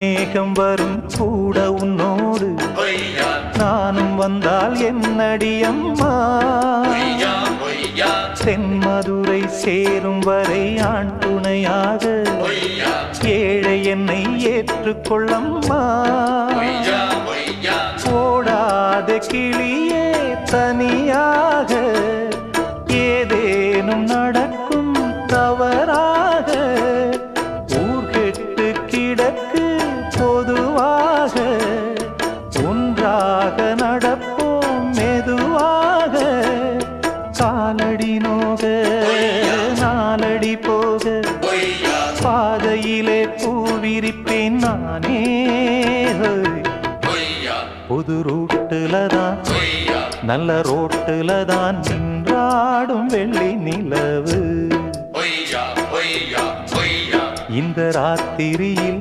மேகம் வரும் கூட உன்னோடு நானும் வந்தால் என்னடி அம்மா தென்மதுரை சேரும் வரை ஆண் துணையாக ஏழை என்னை ஏற்றுக்கொள்ளம்மா ஓடாத கிளியே தனியாக ஏதேனும் நடக்கும் தவறாக ஊர்கெட்டு கிடக்கு பொதுவாக ஒன்றாக நடப்போம் மெதுவாக காலடி நோக நாலடி போக பாதையிலே பூவிரிப்பேன் நானே புது ரூட்டுல தான் நல்ல ரோட்டுல தான் நின்றாடும் வெள்ளி நிலவு இந்த ராத்திரியில்